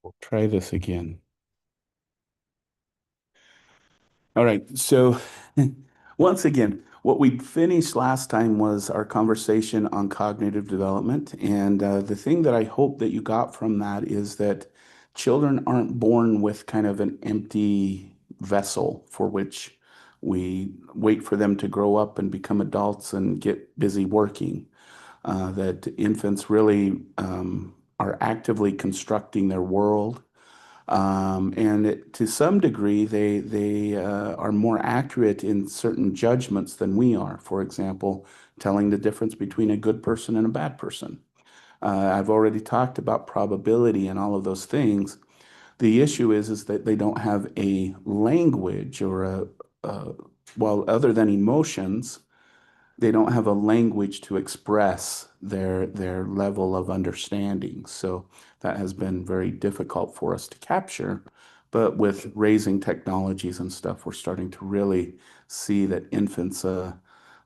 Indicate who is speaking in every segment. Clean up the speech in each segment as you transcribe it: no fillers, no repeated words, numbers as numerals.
Speaker 1: We'll try this again. All right. So, once again, what we finished last time was our conversation on cognitive development. And the thing that I hope that you got from that is that children aren't born with kind of an empty vessel for which we wait for them to grow up and become adults and get busy working. That infants really are actively constructing their world. To some degree, they are more accurate in certain judgments than we are. For example, telling the difference between a good person and a bad person. I've already talked about probability and all of those things. The issue is that they don't have a language or a well, other than emotions, they don't have a language to express their level of understanding. So that has been very difficult for us to capture. But with raising technologies and stuff, we're starting to really see that infants are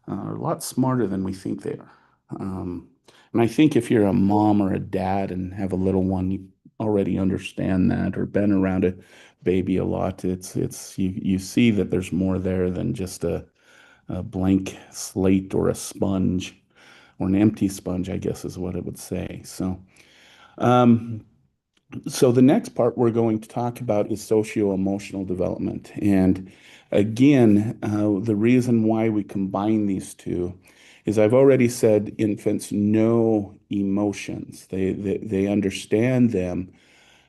Speaker 1: a lot smarter than we think they are. And I think if you're a mom or a dad and have a little one, you already understand that or been around a baby a lot. It's you see that there's more there than just a blank slate or a sponge or an empty sponge, I guess is what it would say. Um, so the next part we're going to talk about is socio-emotional development. And again, the reason why we combine these two is I've already said infants know emotions. They understand them,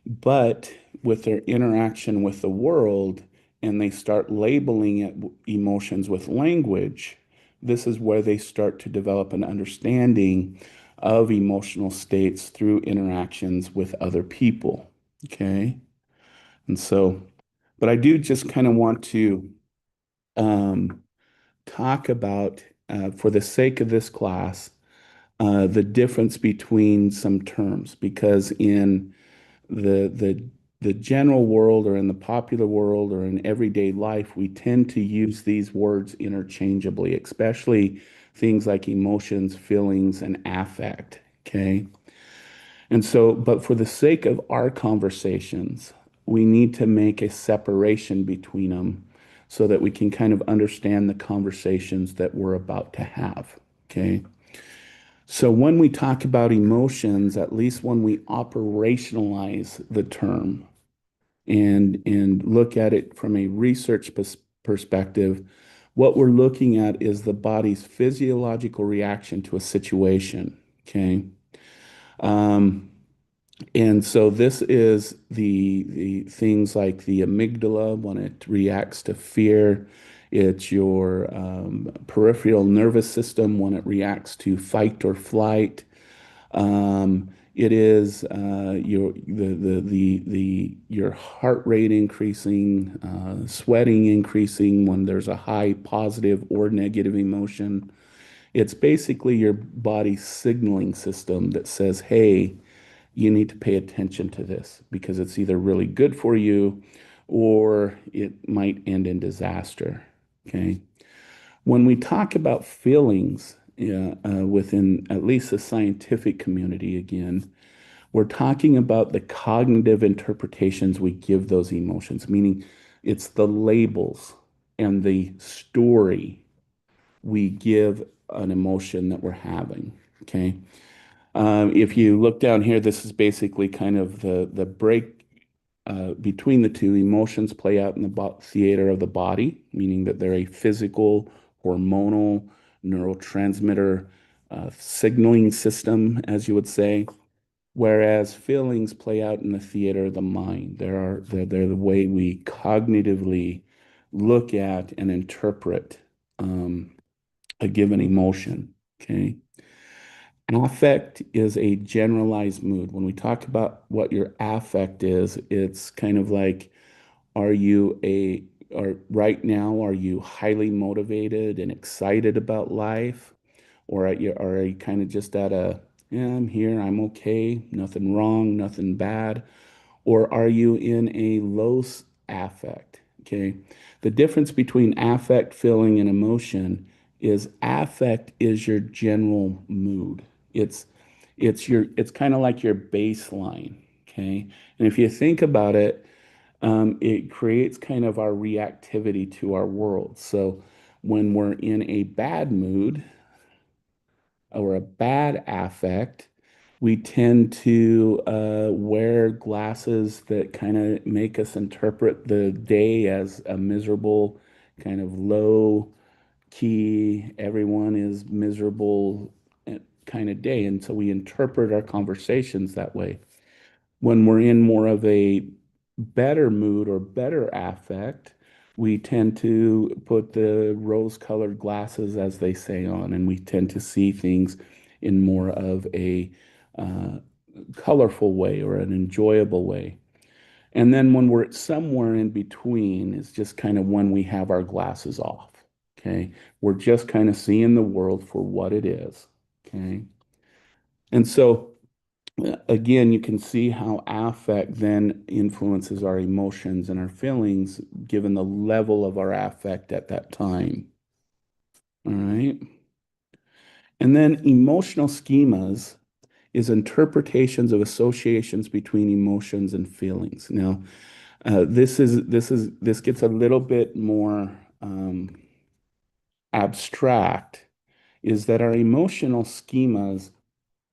Speaker 1: but with their interaction with the world and they start labeling emotions with language, this is where they start to develop an understanding of emotional states through interactions with other people. Okay. And so, but I do just kind of want to um, talk about, for the sake of this class, the difference between some terms, because in the the the general world or in the popular world or in everyday life, we tend to use these words interchangeably, especially things like emotions, feelings, and affect. Okay. And so, but for the sake of our conversations, we need to make a separation between them so that we can kind of understand the conversations that we're about to have. Okay. So when we talk about emotions, at least when we operationalize the term and look at it from a research perspective, what we're looking at is the body's physiological reaction to a situation. Okay. Um, and so this is the things like the amygdala when it reacts to fear. It's your peripheral nervous system when it reacts to fight or flight. It is your heart rate increasing, sweating increasing when there's a high positive or negative emotion. It's basically your body's signaling system that says, "Hey, you need to pay attention to this because it's either really good for you or it might end in disaster." Okay. When we talk about feelings, within at least the scientific community, again, we're talking about the cognitive interpretations we give those emotions, meaning it's the labels and the story we give an emotion that we're having. Okay. If you look down here, this is basically kind of the break between the two. Emotions play out in the theater of the body, meaning that they're a physical, hormonal, neurotransmitter signaling system, as you would say. Whereas feelings play out in the theater of the mind. They're the way we cognitively look at and interpret um, a given emotion. Okay. Affect is a generalized mood. When we talk about what your affect is, it's kind of like, are you or right now, are you highly motivated and excited about life? Or are you kind of just at yeah, I'm here, I'm okay, nothing wrong, nothing bad? Or are you in a low affect? Okay. The difference between affect, feeling, and emotion is affect is your general mood. It's it's kind of like your baseline. Okay. And if you think about it, it creates kind of our reactivity to our world. So when we're in a bad mood or a bad affect, we tend to wear glasses that kind of make us interpret the day as a miserable, kind of low key, everyone is miserable kind of day. And so we interpret our conversations that way. When we're in more of a better mood or better affect, we tend to put the rose-colored glasses, as they say, on, and we tend to see things in more of a uh, colorful way or an enjoyable way. And then when we're somewhere in between, it's just kind of when we have our glasses off. Okay. We're just kind of seeing the world for what it is. Okay. And so again, you can see how affect then influences our emotions and our feelings given the level of our affect at that time. All right. And then emotional schemas is interpretations of associations between emotions and feelings. Now, this gets a little bit more abstract, is that our emotional schemas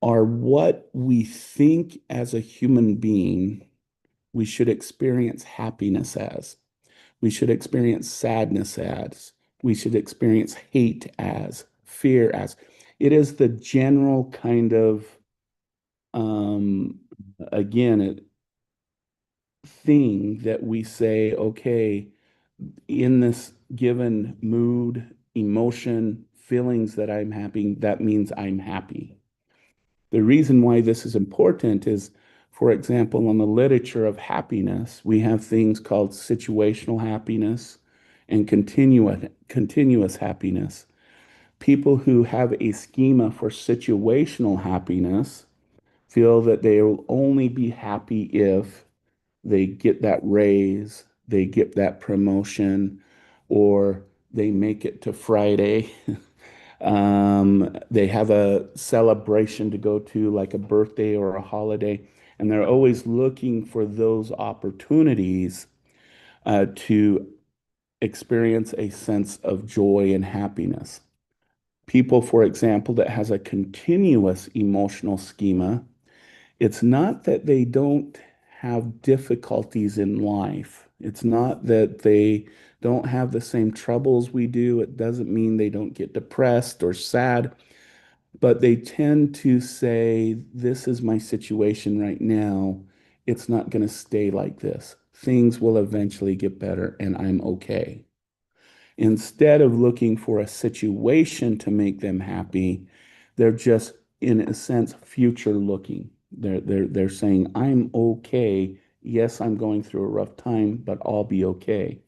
Speaker 1: are what we think as a human being we should experience happiness as. We should experience sadness as. We should experience hate as, fear as. It is the general kind of, um, again, thing that we say, okay, in this given mood, emotion, feelings that I'm having, that means I'm happy. The reason why this is important is, for example, in the literature of happiness, we have things called situational happiness and continuous happiness. People who have a schema for situational happiness feel that they will only be happy if they get that raise, they get that promotion, or they make it to Friday. They have a celebration to go to, like a birthday or a holiday, and they're always looking for those opportunities to experience a sense of joy and happiness. People, for example, that has a continuous emotional schema, it's not that they don't have difficulties in life. It's not that they don't have the same troubles we do. It doesn't mean they don't get depressed or sad, but they tend to say, this is my situation right now. It's not going to stay like this. Things will eventually get better and I'm okay. Instead of looking for a situation to make them happy, they're just, in a sense, future looking. They're saying, I'm okay. Yes, I'm going through a rough time, but I'll be okay.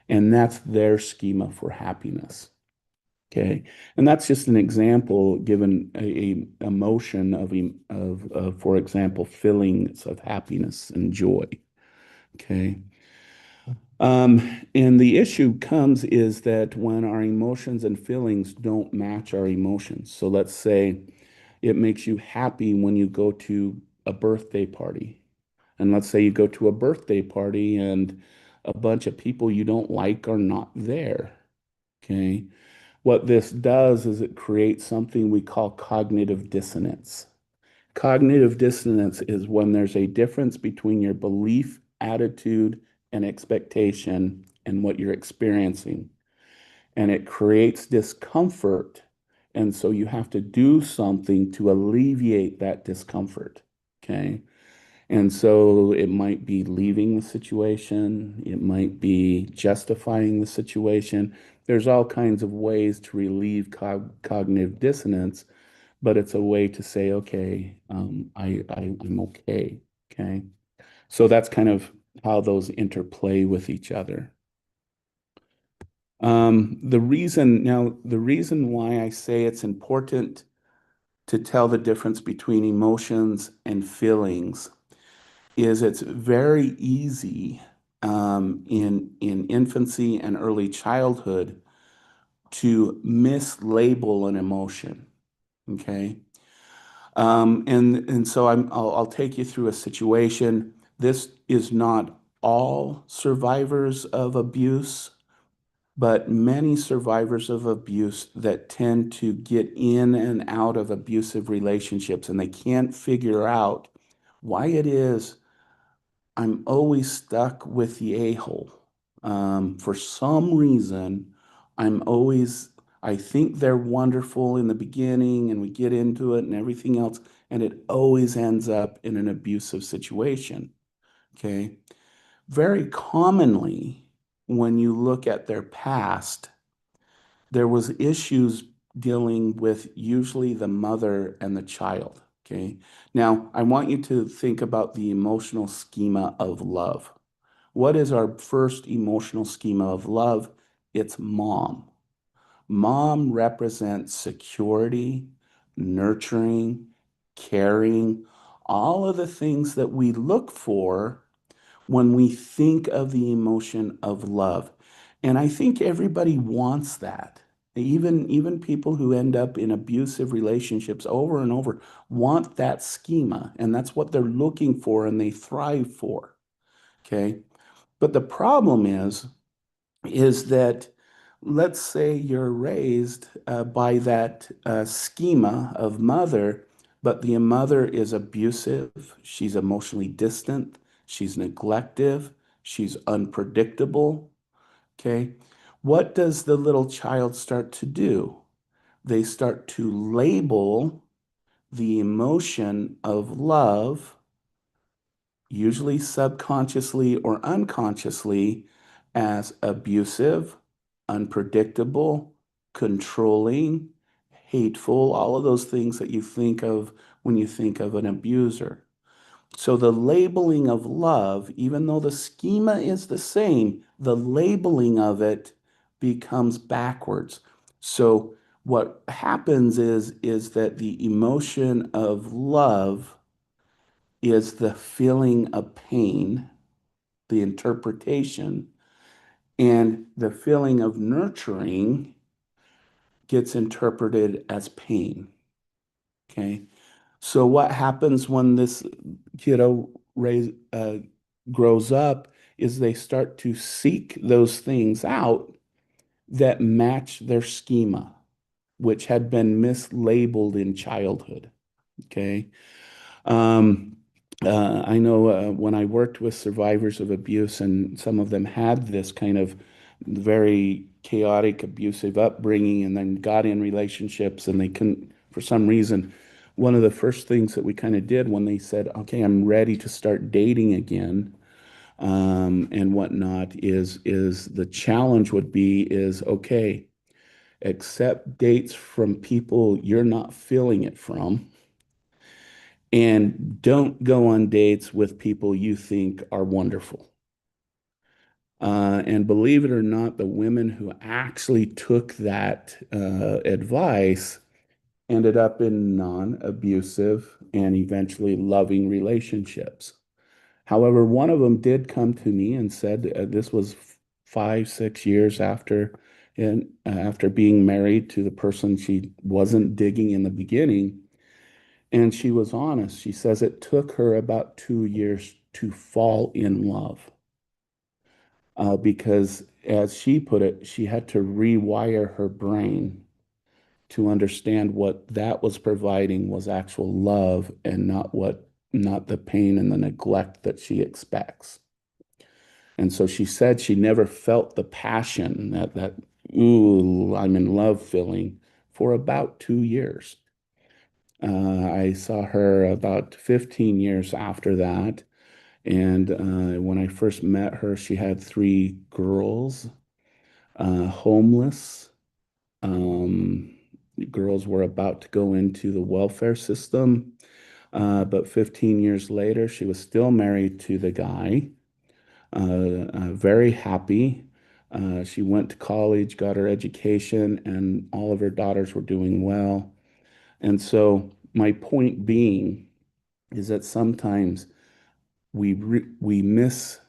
Speaker 1: And that's their schema for happiness. Okay. And that's just an example given a emotion of, for example, feelings of happiness and joy. Okay. And the issue comes is that when our emotions and feelings don't match our emotions. So let's say it makes you happy when you go to a birthday party. And let's say you go to a birthday party and a bunch of people you don't like are not there. Okay. What this does is it creates something we call cognitive dissonance. Cognitive dissonance is when there's a difference between your belief, attitude, and expectation and what you're experiencing. And it creates discomfort. And so you have to do something to alleviate that discomfort. Okay. And so it might be leaving the situation, it might be justifying the situation. There's all kinds of ways to relieve cognitive dissonance, but it's a way to say, okay, I'm okay. Okay. So that's kind of how those interplay with each other. The reason why I say it's important to tell the difference between emotions and feelings is it's very easy in infancy and early childhood to mislabel an emotion. Okay. And so I'll take you through a situation. This is not all survivors of abuse, but many survivors of abuse that tend to get in and out of abusive relationships, and they can't figure out why it is I'm always stuck with the a-hole. For some reason, I'm always, I think they're wonderful in the beginning and we get into it and everything else, and it always ends up in an abusive situation. Okay. Very commonly, when you look at their past, there was issues dealing with usually the mother and the child. Okay. Now, I want you to think about the emotional schema of love. What is our first emotional schema of love? It's mom. Mom represents security, nurturing, caring, all of the things that we look for when we think of the emotion of love. And I think everybody wants that. Even people who end up in abusive relationships over and over want that schema, and that's what they're looking for and they thrive for. Okay. But the problem is that let's say you're raised by that schema of mother, but the mother is abusive, she's emotionally distant, she's neglective, she's unpredictable. Okay. What does the little child start to do? They start to label the emotion of love, usually subconsciously or unconsciously, as abusive, unpredictable, controlling, hateful, all of those things that you think of when you think of an abuser. So the labeling of love, even though the schema is the same, the labeling of it becomes backwards. So what happens is that the emotion of love is the feeling of pain, the interpretation, and the feeling of nurturing gets interpreted as pain. Okay. So what happens when this kiddo grows up is they start to seek those things out that match their schema, which had been mislabeled in childhood. Okay. Um, I know when I worked with survivors of abuse, and some of them had this kind of very chaotic, abusive upbringing, and then got in relationships, and they couldn't, for some reason, one of the first things that we kind of did when they said, "Okay, I'm ready to start dating again," and whatnot, is the challenge would be is okay, accept dates from people you're not feeling it from. And don't go on dates with people you think are wonderful. And believe it or not, the women who actually took that advice ended up in non-abusive and eventually loving relationships. However, one of them did come to me and said this was 5, 6 years after, and after being married to the person she wasn't digging in the beginning. And she was honest. She says it took her about 2 years to fall in love because, as she put it, she had to rewire her brain to understand what that was providing was actual love and not the pain and the neglect that she expects. And so she said she never felt the passion that ooh, I'm in love feeling for about 2 years. I saw her about 15 years after that. And when I first met her, she had 3 girls, homeless. Um, Girls were about to go into the welfare system. But 15 years later, she was still married to the guy, very happy. She went to college, got her education, and all of her daughters were doing well. And so, my point being is that sometimes we mislabel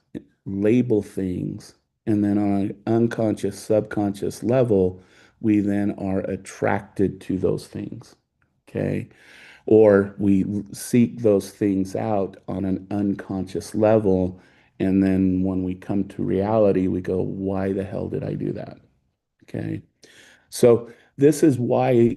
Speaker 1: things, and then on an unconscious, subconscious level, we then are attracted to those things. Okay. Or we seek those things out on an unconscious level. And then when we come to reality, we go, why the hell did I do that? Okay. So this is why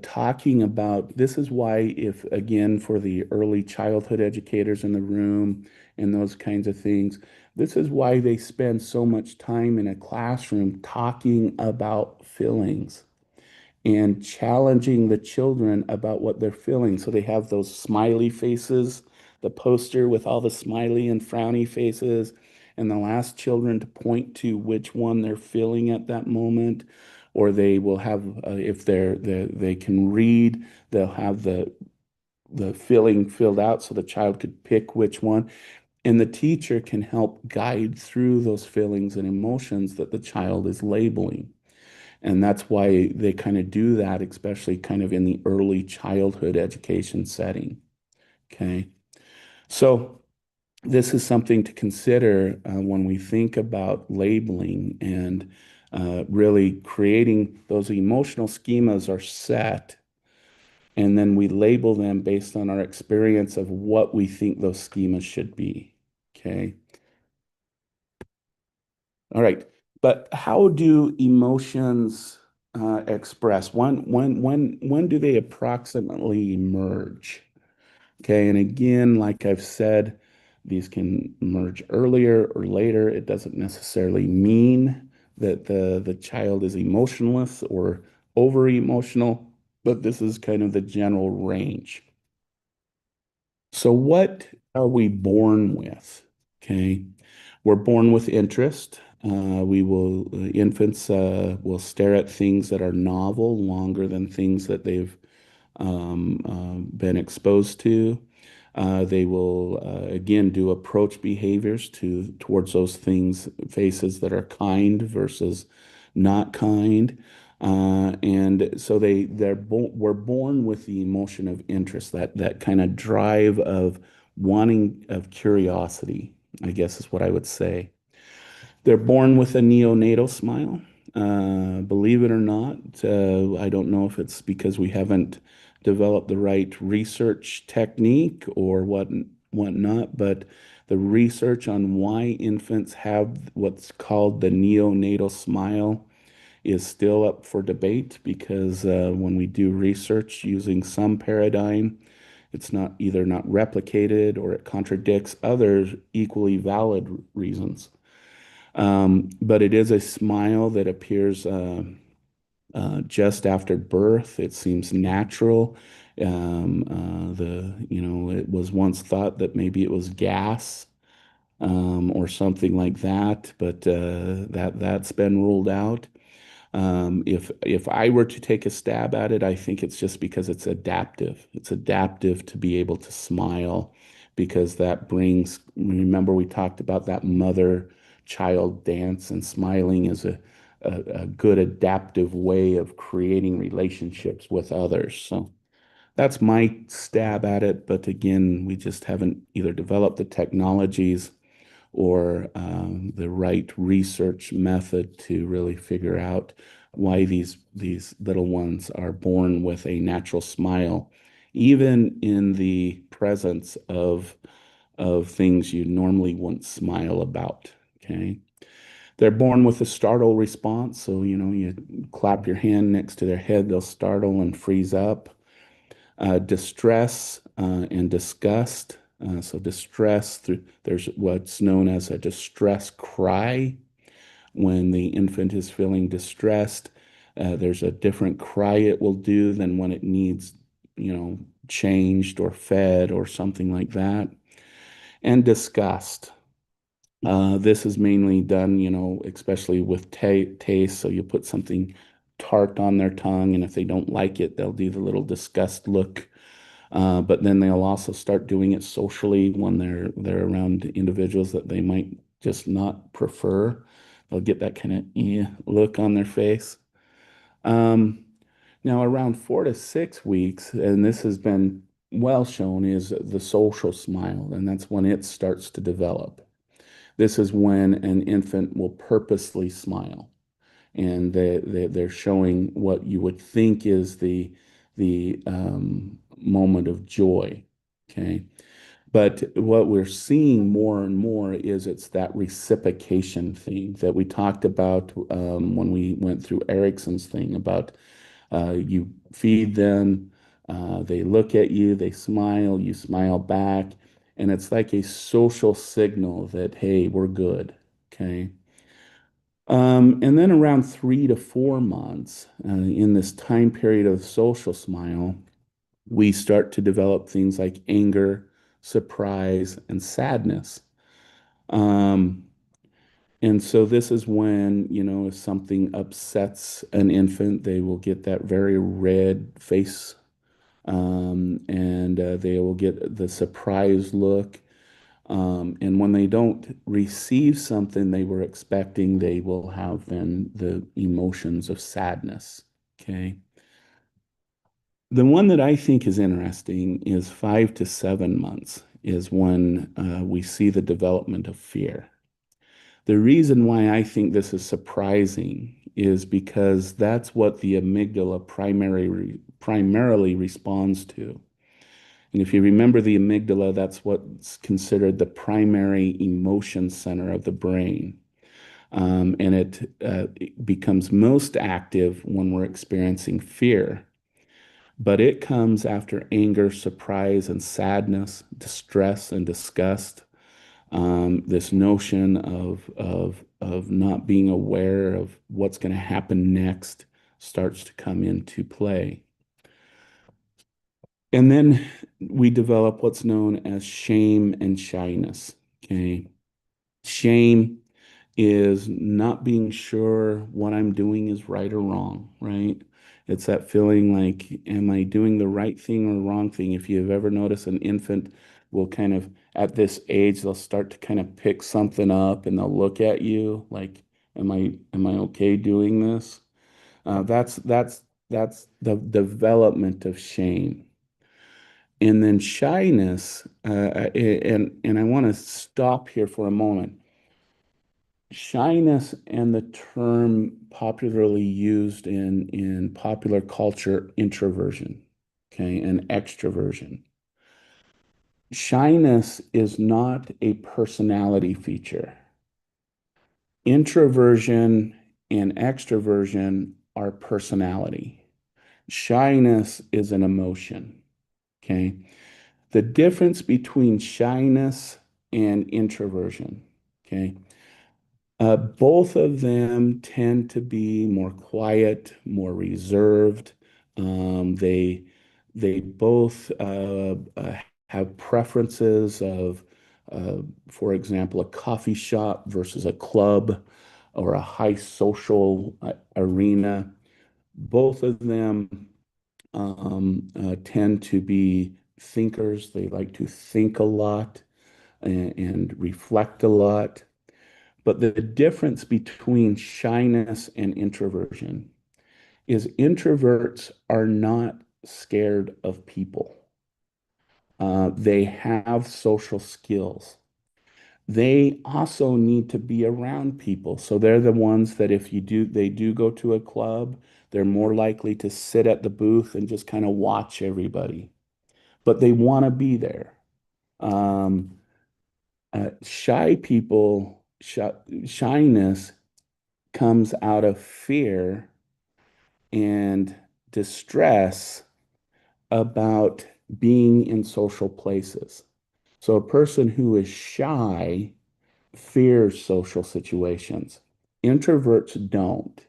Speaker 1: talking about this is why if again for the early childhood educators in the room and those kinds of things, this is why they spend so much time in a classroom talking about feelings and challenging the children about what they're feeling. So they have those smiley faces, the poster with all the smiley and frowny faces, and they'll ask children to point to which one they're feeling at that moment. Or they will have, if they can read, they'll have the feeling filled out so the child could pick which one. And the teacher can help guide through those feelings and emotions that the child is labeling. And that's why they kind of do that, especially kind of in the early childhood education setting. Okay. So this is something to consider when we think about labeling and really creating those emotional schemas are set. And then we label them based on our experience of what we think those schemas should be. Okay. All right. But how do emotions express? When do they approximately emerge? Okay. And again, like I've said, these can emerge earlier or later. It doesn't necessarily mean that the child is emotionless or over emotional, but this is kind of the general range. So what are we born with? Okay. We're born with interest. Infants will stare at things that are novel longer than things that they've been exposed to. They will again do approach behaviors towards those things, faces that are kind versus not kind. And so we're born with the emotion of interest, that kind of drive of wanting, of curiosity, I guess is what I would say. They're born with a neonatal smile. Believe it or not, I don't know if it's because we haven't developed the right research technique or whatnot, but the research on why infants have what's called the neonatal smile is still up for debate because when we do research using some paradigm, it's not either not replicated or it contradicts other equally valid reasons. But it is a smile that appears just after birth. It seems natural. It was once thought that maybe it was gas or something like that, but that's been ruled out. If I were to take a stab at it, I think it's just because it's adaptive. It's adaptive to be able to smile because that brings, remember we talked about that mother-child dance and smiling is a good adaptive way of creating relationships with others. So that's my stab at it. But again, we just haven't either developed the technologies or the right research method to really figure out why these little ones are born with a natural smile, even in the presence of things you normally wouldn't smile about. Okay. They're born with a startle response. So, you clap your hand next to their head, they'll startle and freeze up. Distress and disgust. So distress, there's what's known as a distress cry. When the infant is feeling distressed, there's a different cry it will do than when it needs, changed or fed or something like that. And disgust. This is mainly done, especially with taste. So you put something tart on their tongue, and if they don't like it, they'll do the little disgust look. But then they'll also start doing it socially when they're around individuals that they might just not prefer. They'll get that kind of look on their face. Um, Now, around 4 to 6 weeks, and this has been well shown, is the social smile, and that's when it starts to develop. This is when an infant will purposely smile, and they're showing what you would think is the moment of joy. Okay. But what we're seeing more and more is it's that reciprocation thing that we talked about when we went through Erickson's thing about you feed them, they look at you, they smile, you smile back, and it's like a social signal that, hey, we're good. Okay. And then around 3 to 4 months, in this time period of social smile, we start to develop things like anger, surprise, and sadness. Um, and so this is when, if something upsets an infant, they will get that very red face, and they will get the surprise look. And when they don't receive something they were expecting, they will have then the emotions of sadness. Okay. The one that I think is interesting is 5 to 7 months is when we see the development of fear. The reason why I think this is surprising is because that's what the amygdala primarily responds to. And if you remember the amygdala, that's what's considered the primary emotion center of the brain. And it becomes most active when we're experiencing fear. But it comes after anger, surprise, and sadness, distress, and disgust. This notion of not being aware of what's going to happen next starts to come into play. And then we develop what's known as shame and shyness. Okay. Shame is not being sure what I'm doing is right or wrong, right? It's that feeling like, am I doing the right thing or the wrong thing? If you've ever noticed an infant will kind of, at this age, they'll start to kind of pick something up and they'll look at you like, am I okay doing this? That's the development of shame. And then shyness, and I want to stop here for a moment. Shyness and the term popularly used in popular culture, introversion, okay, and extroversion. Shyness is not a personality feature. Introversion and extroversion are personality. Shyness is an emotion, okay? The difference between shyness and introversion, okay? Both of them tend to be more quiet, more reserved. They both have preferences of, for example, a coffee shop versus a club or a high social arena. Both of them tend to be thinkers. They like to think a lot and reflect a lot. But the difference between shyness and introversion is introverts are not scared of people. They have social skills. They also need to be around people. So they're the ones that if they do go to a club, they're more likely to sit at the booth and just kind of watch everybody. But they want to be there. Um, shy people, shyness comes out of fear and distress about being in social places. So a person who is shy fears social situations. Introverts don't.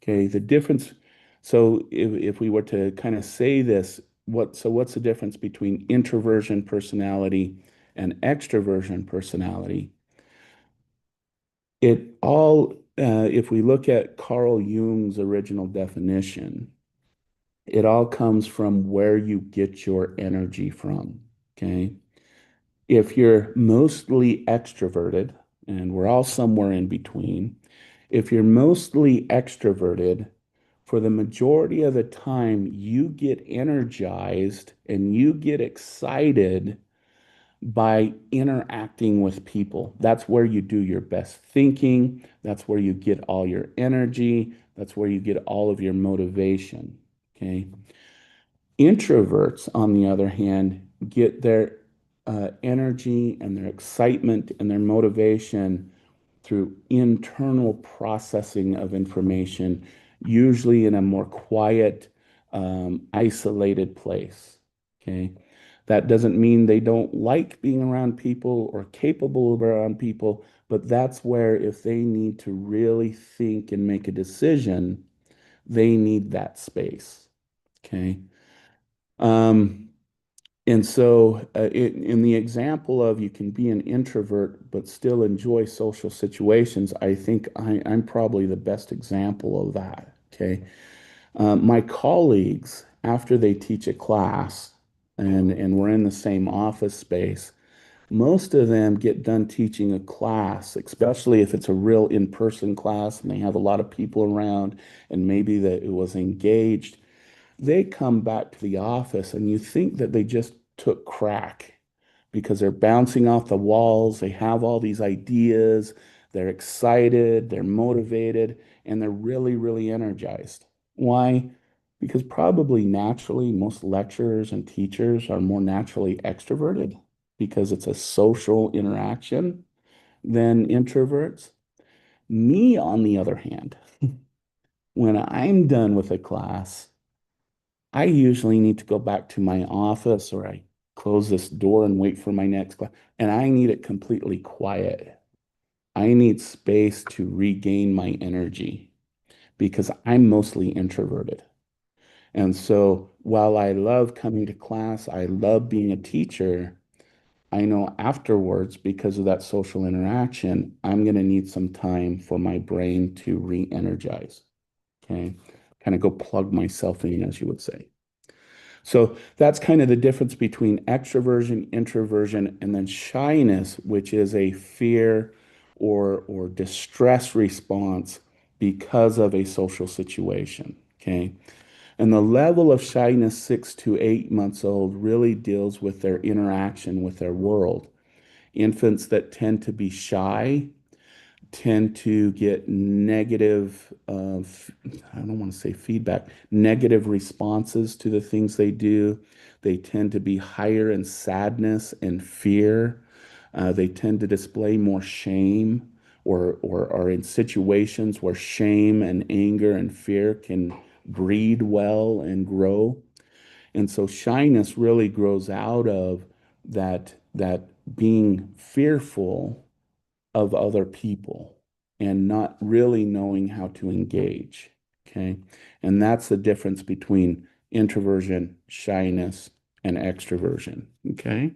Speaker 1: Okay, the difference. So if we were to kind of say this, what's the difference between introversion personality and extroversion personality? If we look at Carl Jung's original definition, it all comes from where you get your energy from. Okay. If you're mostly extroverted, and we're all somewhere in between, if you're mostly extroverted, for the majority of the time, you get energized and you get excited by interacting with people. That's where you do your best thinking. That's where you get all your energy. That's where you get all of your motivation. Okay. Introverts, on the other hand, get their energy and their excitement and their motivation through internal processing of information, usually in a more quiet, isolated place. Okay. That doesn't mean they don't like being around people or capable of around people, but that's where if they need to really think and make a decision, they need that space. Okay. Um, and so, in the example of you can be an introvert but still enjoy social situations, I think I'm probably the best example of that. Okay. My colleagues, after they teach a class and we're in the same office space, most of them get done teaching a class, especially if it's a real in-person class and they have a lot of people around and maybe that it was engaged. They come back to the office and you think that they just took crack because they're bouncing off the walls. They have all these ideas. They're excited, they're motivated, and they're really, really energized. Why? Because probably naturally, most lecturers and teachers are more naturally extroverted because it's a social interaction than introverts. Me, on the other hand, when I'm done with a class, I usually need to go back to my office or I close this door and wait for my next class. And I need it completely quiet. I need space to regain my energy because I'm mostly introverted. And so while I love coming to class, I love being a teacher, I know afterwards, because of that social interaction, I'm going to need some time for my brain to re-energize. Okay. Kind of go plug myself in, as you would say. So that's kind of the difference between extroversion, introversion, and then shyness, which is a fear or distress response because of a social situation. Okay. And the level of shyness 6 to 8 months old really deals with their interaction with their world. Infants that tend to be shy tend to get negative, I don't want to say feedback, negative responses to the things they do. They tend to be higher in sadness and fear. They tend to display more shame or are in situations where shame and anger and fear can breed well and grow. And so shyness really grows out of that being fearful of other people and not really knowing how to engage. Okay. And that's the difference between introversion, shyness, and extroversion. Okay.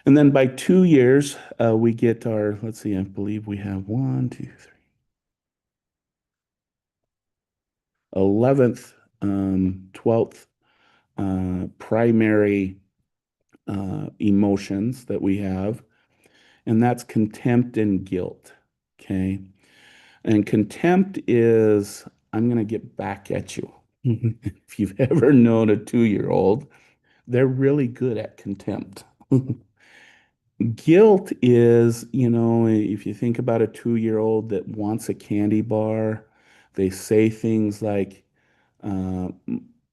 Speaker 1: And then by 2 years, we get our, let's see, I believe we have 11th, 12th primary emotions that we have, and that's contempt and guilt. Okay. And contempt is, I'm going to get back at you. If you've ever known a 2-year-old, they're really good at contempt. Guilt is, if you think about a 2-year-old that wants a candy bar, they say things like, uh,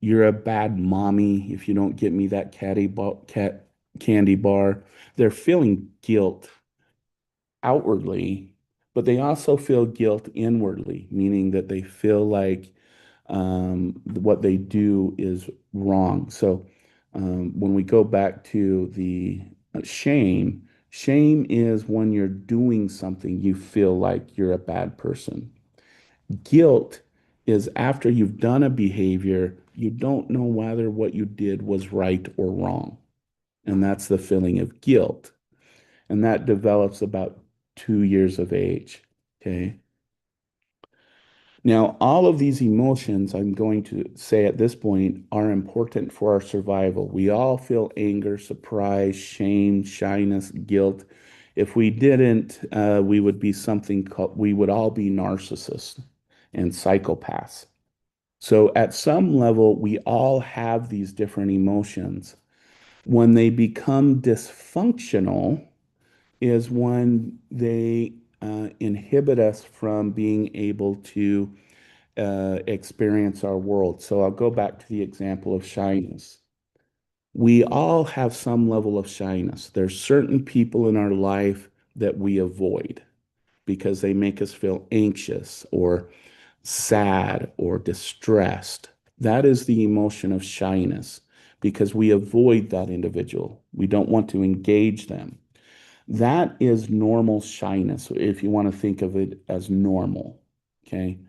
Speaker 1: you're a bad mommy if you don't get me that candy bar. They're feeling guilt outwardly, but they also feel guilt inwardly, meaning that they feel like what they do is wrong. So when we go back to the shame, shame is when you're doing something you feel like you're a bad person. Guilt is after you've done a behavior, you don't know whether what you did was right or wrong. And that's the feeling of guilt. And that develops about 2 years of age. Okay. Now, all of these emotions, I'm going to say at this point, are important for our survival. We all feel anger, surprise, shame, shyness, guilt. If we didn't, we would be something called, we would all be narcissists and psychopaths. So, at some level, we all have these different emotions. When they become dysfunctional, is when they inhibit us from being able to experience our world. So I'll go back to the example of shyness. We all have some level of shyness. There's certain people in our life that we avoid because they make us feel anxious or sad or distressed. That is the emotion of shyness because we avoid that individual. We don't want to engage them. That is normal shyness, if you want to think of it as normal, okay?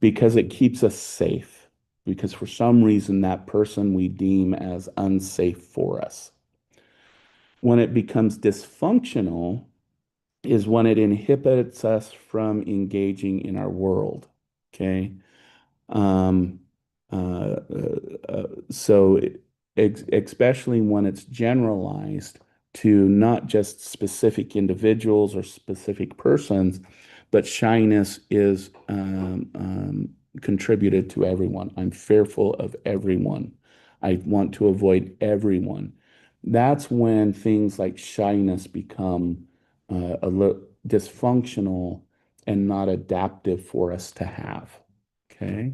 Speaker 1: Because it keeps us safe. Because for some reason, that person we deem as unsafe for us. When it becomes dysfunctional, is when it inhibits us from engaging in our world, okay? Um, so especially when it's generalized to not just specific individuals or specific persons, but shyness is contributed to everyone. I'm fearful of everyone. I want to avoid everyone. That's when things like shyness become a little dysfunctional and not adaptive for us to have. Okay.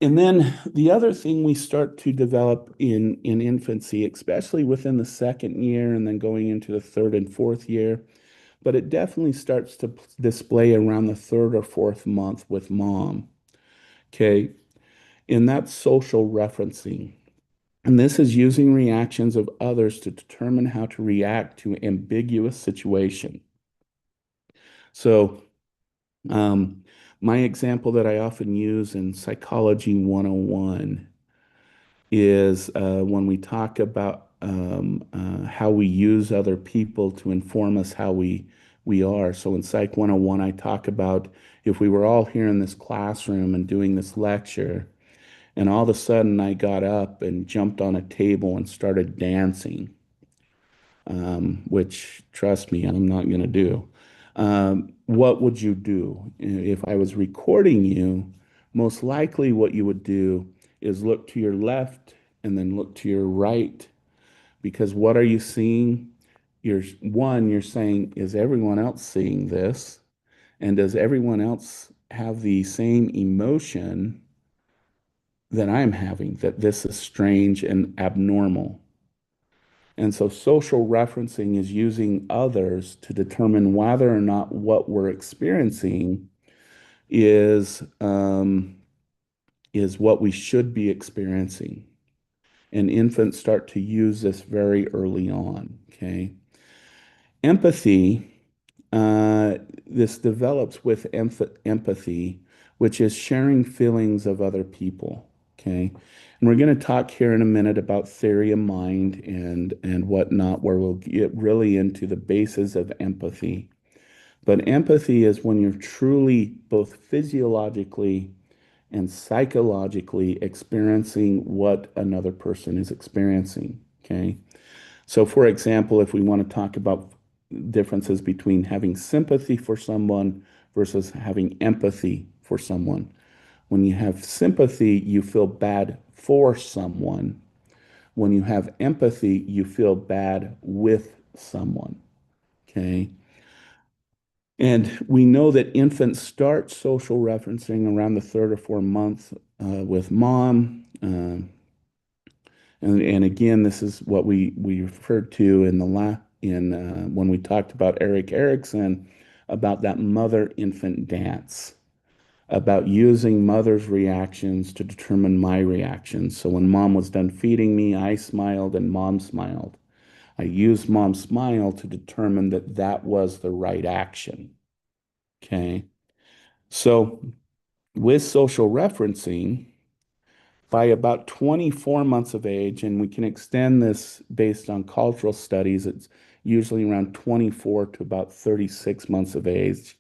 Speaker 1: And then the other thing we start to develop in infancy, especially within the second year and then going into the third and fourth year, but it definitely starts to display around the third or fourth month with mom. Okay. And that's social referencing. And this is using reactions of others to determine how to react to ambiguous situation. So, um, my example that I often use in Psychology 101 is when we talk about how we use other people to inform us how we are. So in Psych 101, I talk about if we were all here in this classroom and doing this lecture, and all of a sudden I got up and jumped on a table and started dancing, which, trust me, I'm not going to do. What would you do? If I was recording you, most likely what you would do is look to your left and then look to your right, because what are you seeing? You're saying, is everyone else seeing this? And does everyone else have the same emotion that I'm having, that this is strange and abnormal? And so social referencing is using others to determine whether or not what we're experiencing is what we should be experiencing. And infants start to use this very early on. Okay. Empathy, this develops with empathy, which is sharing feelings of other people. Okay. And we're going to talk here in a minute about theory of mind and whatnot, where we'll get really into the basis of empathy. But empathy is when you're truly both physiologically and psychologically experiencing what another person is experiencing. Okay. So, for example, if we want to talk about differences between having sympathy for someone versus having empathy for someone, when you have sympathy, you feel bad for someone. When you have empathy, you feel bad with someone. Okay. And we know that infants start social referencing around the third or fourth month with mom. And again, this is what we referred to in the in when we talked about Eric Erickson about that mother-infant dance, about using mother's reactions to determine my reactions. So when mom was done feeding me, I smiled and mom smiled. I used mom's smile to determine that that was the right action. Okay. So with social referencing, by about 24 months of age, and we can extend this based on cultural studies, it's usually around 24 to about 36 months of age.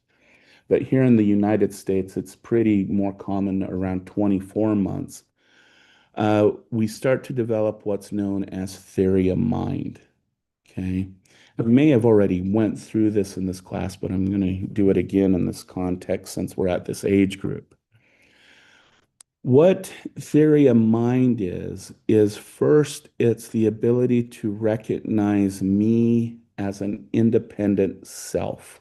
Speaker 1: But here in the United States, it's pretty more common around 24 months. We start to develop what's known as theory of mind. Okay. I may have already went through this in this class, but I'm going to do it again in this context since we're at this age group. What theory of mind is first, it's the ability to recognize me as an independent self,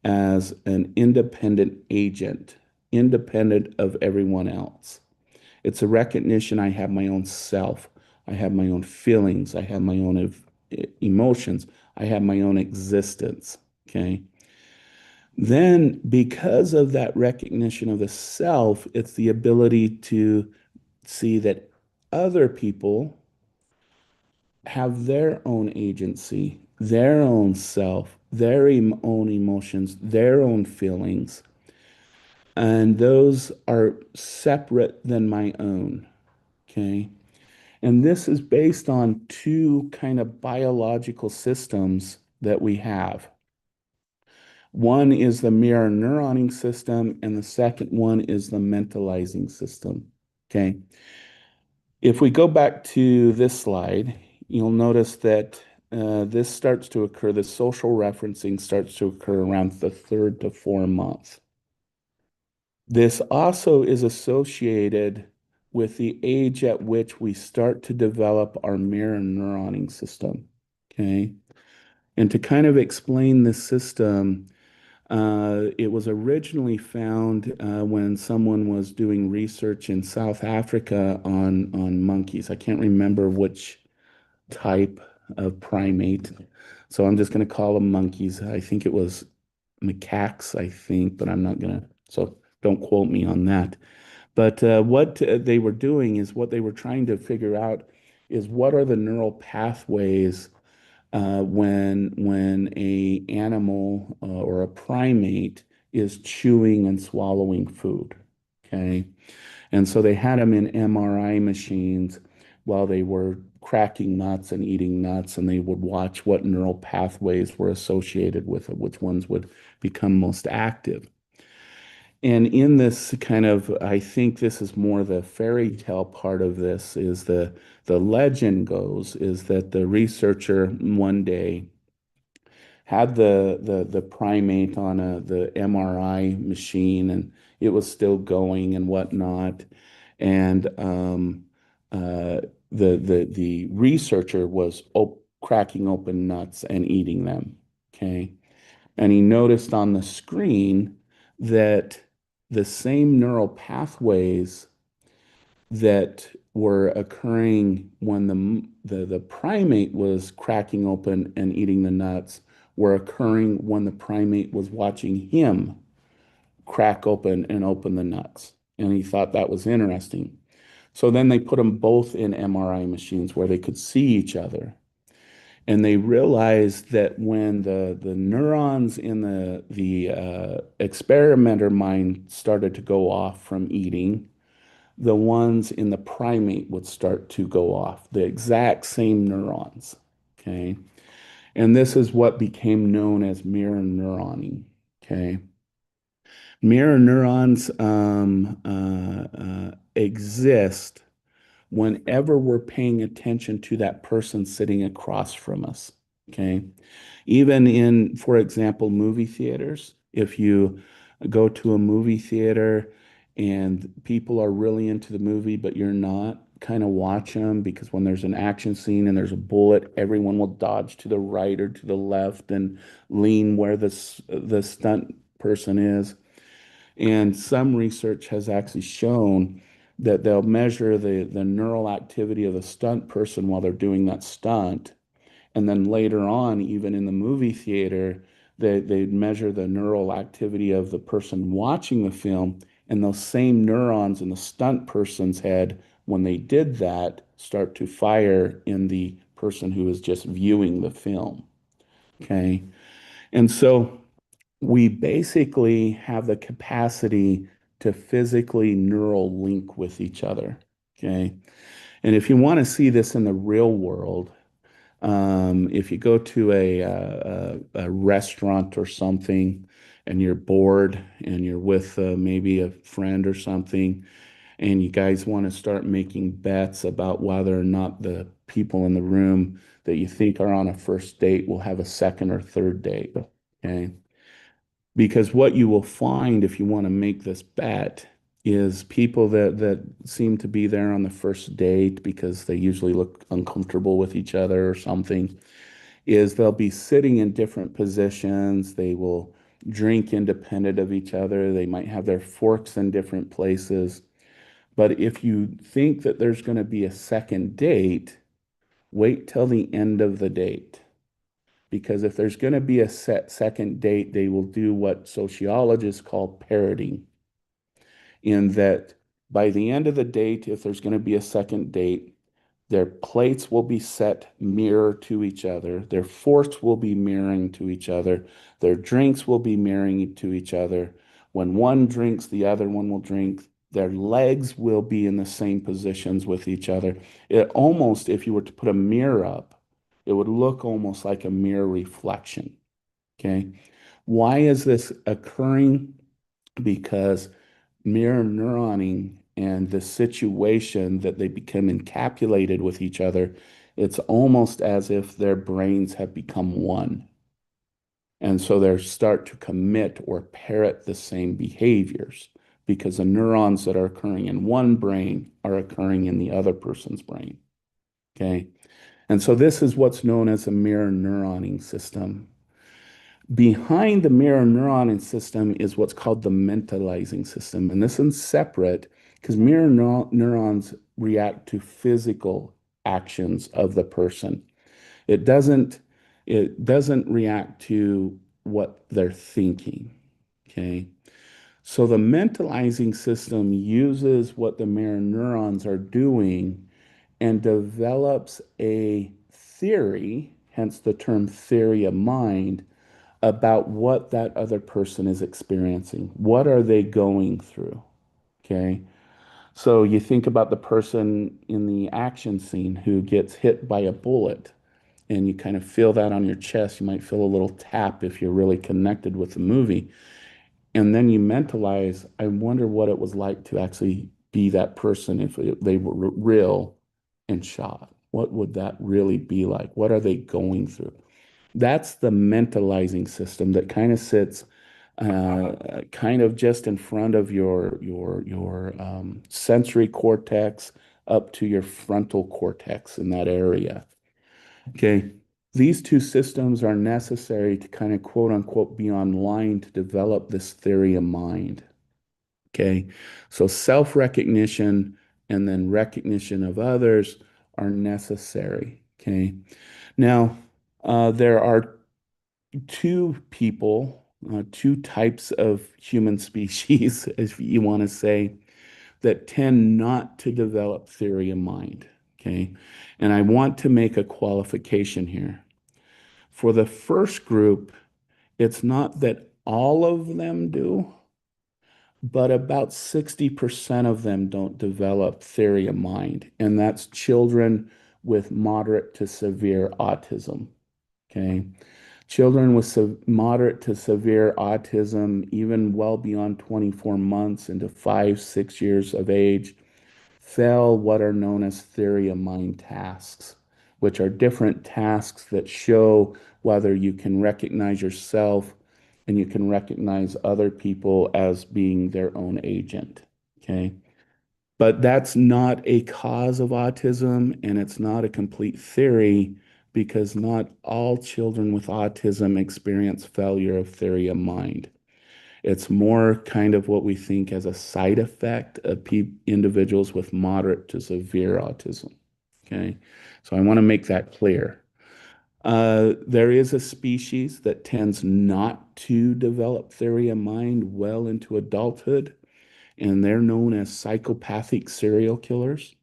Speaker 1: as an independent agent, independent of everyone else. It's a recognition I have my own self. I have my own feelings. I have my own emotions. I have my own existence. Okay. Then, because of that recognition of the self, it's the ability to see that other people have their own agency, their own self, their own emotions, their own feelings, and those are separate than my own. Okay. And this is based on two kind of biological systems that we have. One is the mirror neuroning system, and the second one is the mentalizing system. Okay. If we go back to this slide, you'll notice that this starts to occur, the social referencing starts to occur around the 3rd to 4th month. This also is associated with the age at which we start to develop our mirror neuroning system. Okay. And to kind of explain this system, it was originally found when someone was doing research in South Africa on monkeys. I can't remember which type of primate, so I'm just going to call them monkeys. I think it was macaques, I think, but I'm not going to, so don't quote me on that. But what they were doing is what they were trying to figure out is what are the neural pathways when a animal or a primate is chewing and swallowing food. Okay. And so they had them in MRI machines while they were cracking nuts and eating nuts, and they would watch what neural pathways were associated with it, which ones would become most active. And in this kind of, I think this is more the fairy tale part of this, is the legend goes is that the researcher one day had the primate on the MRI machine, and it was still going and whatnot. And the researcher was cracking open nuts and eating them. Okay. And he noticed on the screen that the same neural pathways that were occurring when the primate was cracking open and eating the nuts were occurring when the primate was watching him crack open and open the nuts. And he thought that was interesting. So then they put them both in MRI machines where they could see each other. And they realized that when the neurons in the experimenter mind started to go off from eating, the ones in the primate would start to go off, the exact same neurons. Okay. And this is what became known as mirror neuroning. Okay. Mirror neurons exist whenever we're paying attention to that person sitting across from us. Okay. Even in, for example, movie theaters, if you go to a movie theater and people are really into the movie, but you're not, kind of watch them, because when there's an action scene and there's a bullet, everyone will dodge to the right or to the left and lean where the stunt person is. And some research has actually shown that they'll measure the neural activity of the stunt person while they're doing that stunt. And then later on, even in the movie theater, they measure the neural activity of the person watching the film. And those same neurons in the stunt person's head, when they did that, start to fire in the person who is just viewing the film. Okay. And so we basically have the capacity to physically neural link with each other. Okay. And if you want to see this in the real world, if you go to a restaurant or something and you're bored and you're with maybe a friend or something, and you guys want to start making bets about whether or not the people in the room that you think are on a first date will have a second or third date. Okay. Because what you will find if you want to make this bet is people that seem to be there on the first date because they usually look uncomfortable with each other or something. is they'll be sitting in different positions. They will drink independent of each other. They might have their forks in different places. But if you think that there's going to be a second date, wait till the end of the date. Because if there's going to be a second date, they will do what sociologists call parroting, in that by the end of the date, if there's going to be a second date, their plates will be set mirror to each other. Their forks will be mirroring to each other. Their drinks will be mirroring to each other. When one drinks, the other one will drink. Their legs will be in the same positions with each other. It almost, if you were to put a mirror up, it would look almost like a mirror reflection. Okay. Why is this occurring? Because mirror neuroning and the situation that they become encapsulated with each other, it's almost as if their brains have become one. And so they start to commit or parrot the same behaviors because the neurons that are occurring in one brain are occurring in the other person's brain. Okay. And so this is what's known as a mirror neuroning system. Behind the mirror neuroning system is what's called the mentalizing system. And this is separate because mirror neurons react to physical actions of the person. It doesn't it doesn't react to what they're thinking. Okay. So the mentalizing system uses what the mirror neurons are doing and develops a theory, hence the term theory of mind, about what that other person is experiencing. What are they going through? Okay. So you think about the person in the action scene who gets hit by a bullet, and you kind of feel that on your chest. You might feel a little tap if you're really connected with the movie. And then you mentalize, I wonder what it was like to actually be that person if they were real and shot. What would that really be like? What are they going through? That's the mentalizing system that kind of sits kind of just in front of your sensory cortex up to your frontal cortex in that area. Okay. These two systems are necessary to kind of quote unquote be online to develop this theory of mind. Okay. So self-recognition and then recognition of others are necessary. Okay. Now, there are two types of human species, if you want to say, that tend not to develop theory of mind. Okay. And I want to make a qualification here. For the first group, it's not that all of them do, but about 60% of them don't develop theory of mind. And that's children with moderate to severe autism. Okay. Children with moderate to severe autism, even well beyond 24 months into 5, 6 years of age, fail what are known as theory of mind tasks, which are different tasks that show whether you can recognize yourself and you can recognize other people as being their own agent. Okay. But that's not a cause of autism, and it's not a complete theory because not all children with autism experience failure of theory of mind. It's more kind of what we think as a side effect of individuals with moderate to severe autism. Okay. So I want to make that clear. There is a species that tends not to develop theory of mind well into adulthood, and they're known as psychopathic serial killers.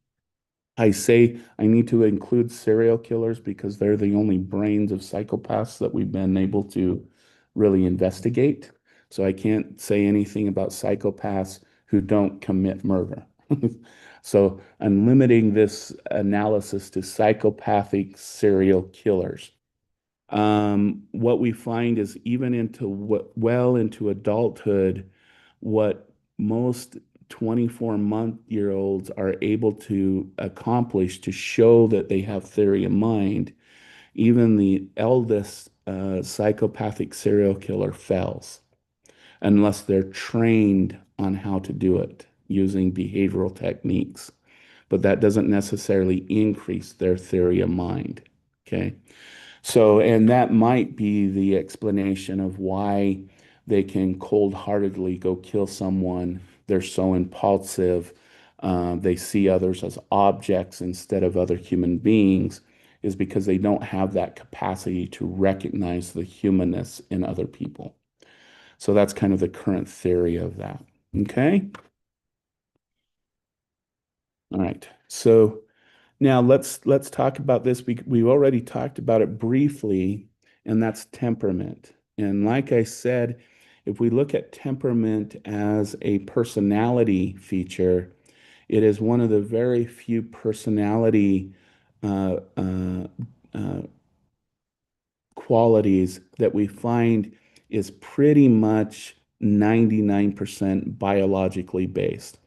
Speaker 1: I say I need to include serial killers because they're the only brains of psychopaths that we've been able to really investigate. So I can't say anything about psychopaths who don't commit murder. So I'm limiting this analysis to psychopathic serial killers. What we find is even into well into adulthood, what most 24-month-year-olds are able to accomplish to show that they have theory of mind, even the eldest psychopathic serial killer fails unless they're trained on how to do it using behavioral techniques. But that doesn't necessarily increase their theory of mind. Okay. So, and that might be the explanation of why they can cold-heartedly go kill someone. They're so impulsive. They see others as objects instead of other human beings, is because they don't have that capacity to recognize the humanness in other people. So that's kind of the current theory of that. Okay. All right. So now let's talk about this. We've already talked about it briefly, and that's temperament. And like I said, if we look at temperament as a personality feature, it is one of the very few personality uh, uh, uh, qualities that we find is pretty much 99% biologically based.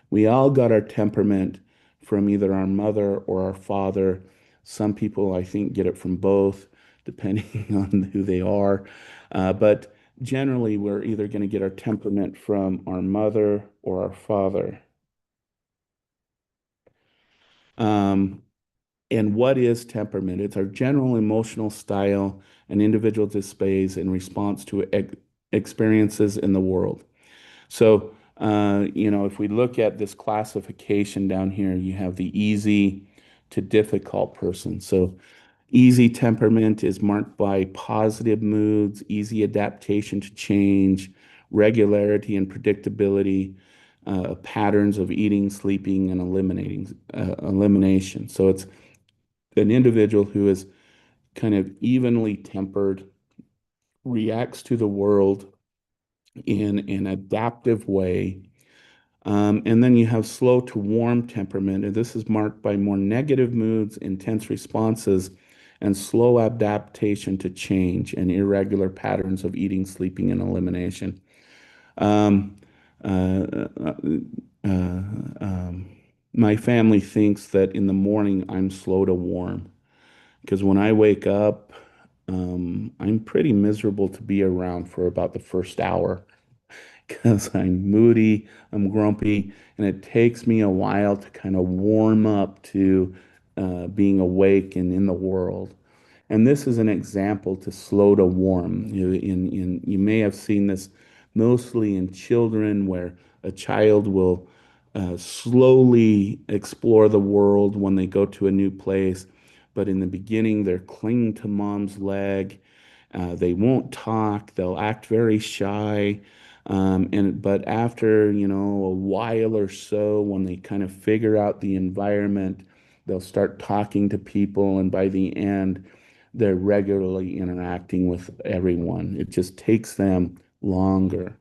Speaker 1: We all got our temperament from either our mother or our father. Some people, I think, get it from both, depending on who they are. But generally, we're either going to get our temperament from our mother or our father. Um, And what is temperament? It's our general emotional style an individual displays in response to experiences in the world. So, if we look at this classification down here, you have the easy to difficult person. So, easy temperament is marked by positive moods, easy adaptation to change, regularity and predictability, patterns of eating, sleeping, and elimination. So, it's an individual who is kind of evenly tempered, reacts to the world in an adaptive way. And then you have slow to warm temperament, and this is marked by more negative moods, intense responses, and slow adaptation to change and irregular patterns of eating, sleeping, and elimination. Um, uh, uh, uh, um, my family thinks that in the morning I'm slow to warm. Because when I wake up, I'm pretty miserable to be around for about the first hour because I'm moody, I'm grumpy, and it takes me a while to kind of warm up to being awake and in the world. And this is an example to slow to warm. You may have seen this mostly in children where a child will slowly explore the world when they go to a new place. But in the beginning, they're clinging to mom's leg. They won't talk. They'll act very shy. But after, a while or so, when they kind of figure out the environment, they'll start talking to people, and by the end, they're regularly interacting with everyone. It just takes them longer.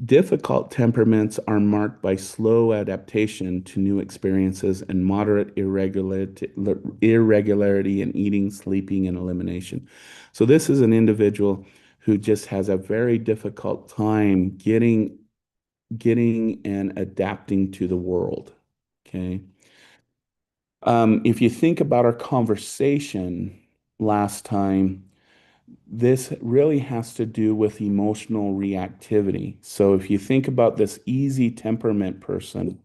Speaker 1: Difficult temperaments are marked by slow adaptation to new experiences and moderate irregularity in eating, sleeping, and elimination. So, this is an individual who just has a very difficult time getting and adapting to the world. Okay. If you think about our conversation last time, this really has to do with emotional reactivity. So if you think about this easy temperament person,